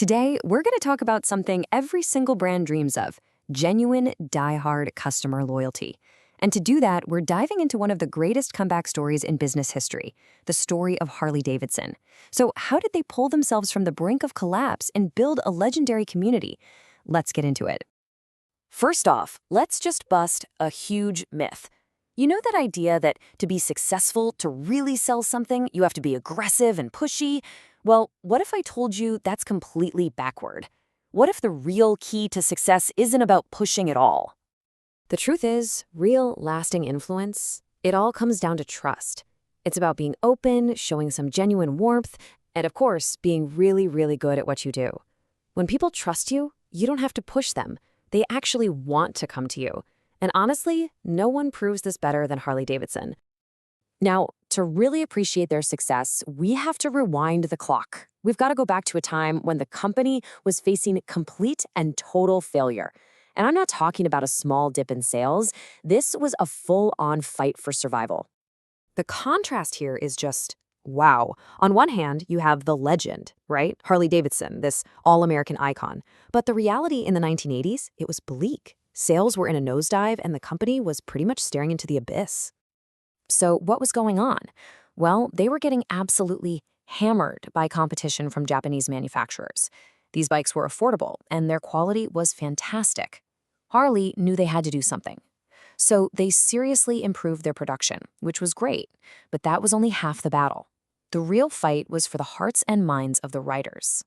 Today, we're going to talk about something every single brand dreams of: genuine, die-hard customer loyalty. And to do that, we're diving into one of the greatest comeback stories in business history, the story of Harley-Davidson. So how did they pull themselves from the brink of collapse and build a legendary community? Let's get into it. First off, let's just bust a huge myth. You know that idea that to be successful, to really sell something, you have to be aggressive and pushy? Well, what if I told you that's completely backward? What if the real key to success isn't about pushing at all? The truth is, real, lasting influence, it all comes down to trust. It's about being open, showing some genuine warmth, and of course, being really, really good at what you do. When people trust you, you don't have to push them. They actually want to come to you. And honestly, no one proves this better than Harley-Davidson. Now, to really appreciate their success, we have to rewind the clock. We've got to go back to a time when the company was facing complete and total failure. And I'm not talking about a small dip in sales. This was a full-on fight for survival. The contrast here is just wow. On one hand, you have the legend, right? Harley-Davidson, this all-American icon. But the reality in the 1980s, it was bleak. Sales were in a nosedive, and the company was pretty much staring into the abyss. So what was going on? Well, they were getting absolutely hammered by competition from Japanese manufacturers. These bikes were affordable, and their quality was fantastic. Harley knew they had to do something. So they seriously improved their production, which was great, but that was only half the battle. The real fight was for the hearts and minds of the riders.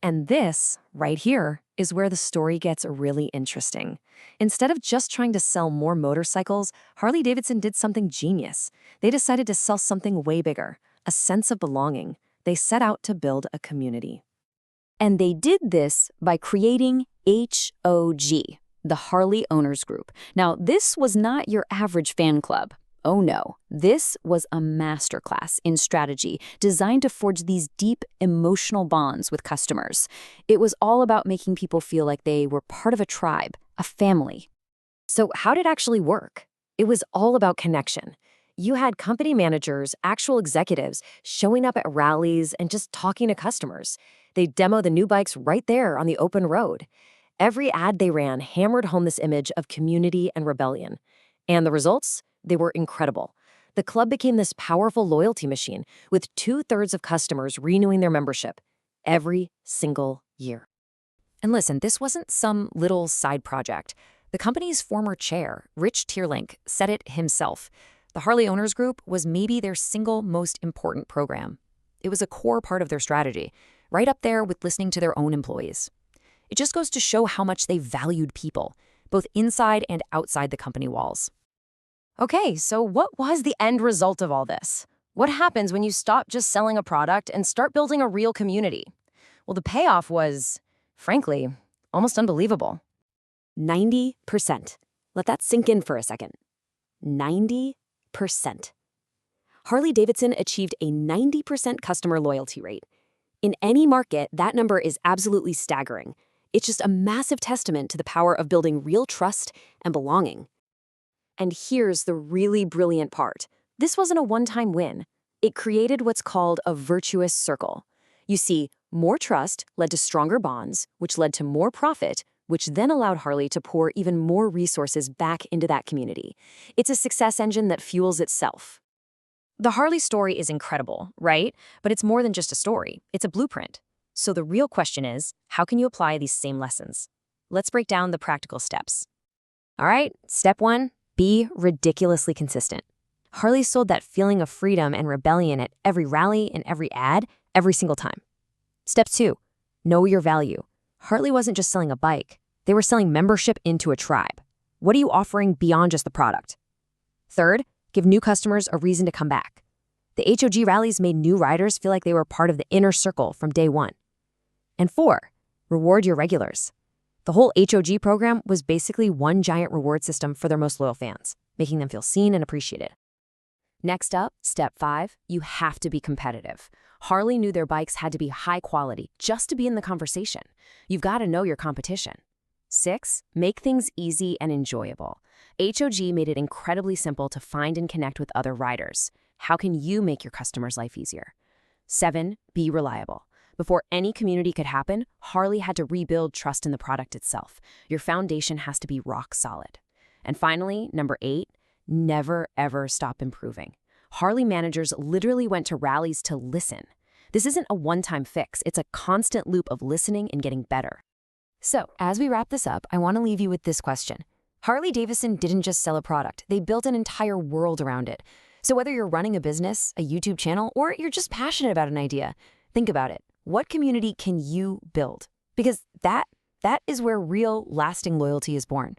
And this, right here, is where the story gets really interesting. Instead of just trying to sell more motorcycles, Harley-Davidson did something genius. They decided to sell something way bigger, a sense of belonging. They set out to build a community. And they did this by creating HOG, the Harley Owners Group. Now, this was not your average fan club. Oh no, this was a masterclass in strategy designed to forge these deep emotional bonds with customers. It was all about making people feel like they were part of a tribe, a family. So how did it actually work? It was all about connection. You had company managers, actual executives, showing up at rallies and just talking to customers. They'd demo the new bikes right there on the open road. Every ad they ran hammered home this image of community and rebellion. And the results? They were incredible. The club became this powerful loyalty machine, with 2/3 of customers renewing their membership every single year. And listen, this wasn't some little side project. The company's former chair, Rich Tierlink, said it himself. The Harley Owners Group was maybe their single most important program. It was a core part of their strategy, right up there with listening to their own employees. It just goes to show how much they valued people, both inside and outside the company walls. Okay, so what was the end result of all this? What happens when you stop just selling a product and start building a real community? Well, the payoff was, frankly, almost unbelievable. 90%. Let that sink in for a second. 90%. Harley-Davidson achieved a 90% customer loyalty rate. In any market, that number is absolutely staggering. It's just a massive testament to the power of building real trust and belonging. And here's the really brilliant part. This wasn't a one-time win. It created what's called a virtuous circle. You see, more trust led to stronger bonds, which led to more profit, which then allowed Harley to pour even more resources back into that community. It's a success engine that fuels itself. The Harley story is incredible, right? But it's more than just a story. It's a blueprint. So the real question is, how can you apply these same lessons? Let's break down the practical steps. All right, step 1. Be ridiculously consistent. Harley sold that feeling of freedom and rebellion at every rally and every ad, every single time. Step 2, know your value. Harley wasn't just selling a bike. They were selling membership into a tribe. What are you offering beyond just the product? Third, give new customers a reason to come back. The HOG rallies made new riders feel like they were part of the inner circle from day one. And 4, reward your regulars. The whole HOG program was basically one giant reward system for their most loyal fans, making them feel seen and appreciated. Next up, step 5, you have to be competitive. Harley knew their bikes had to be high quality just to be in the conversation. You've got to know your competition. 6, make things easy and enjoyable. HOG made it incredibly simple to find and connect with other riders. How can you make your customer's life easier? 7, be reliable. Before any community could happen, Harley had to rebuild trust in the product itself. Your foundation has to be rock solid. And finally, number 8, never ever stop improving. Harley managers literally went to rallies to listen. This isn't a one-time fix, it's a constant loop of listening and getting better. So, as we wrap this up, I want to leave you with this question. Harley-Davidson didn't just sell a product, they built an entire world around it. So whether you're running a business, a YouTube channel, or you're just passionate about an idea, think about it. What community can you build? Because that is where real, lasting loyalty is born.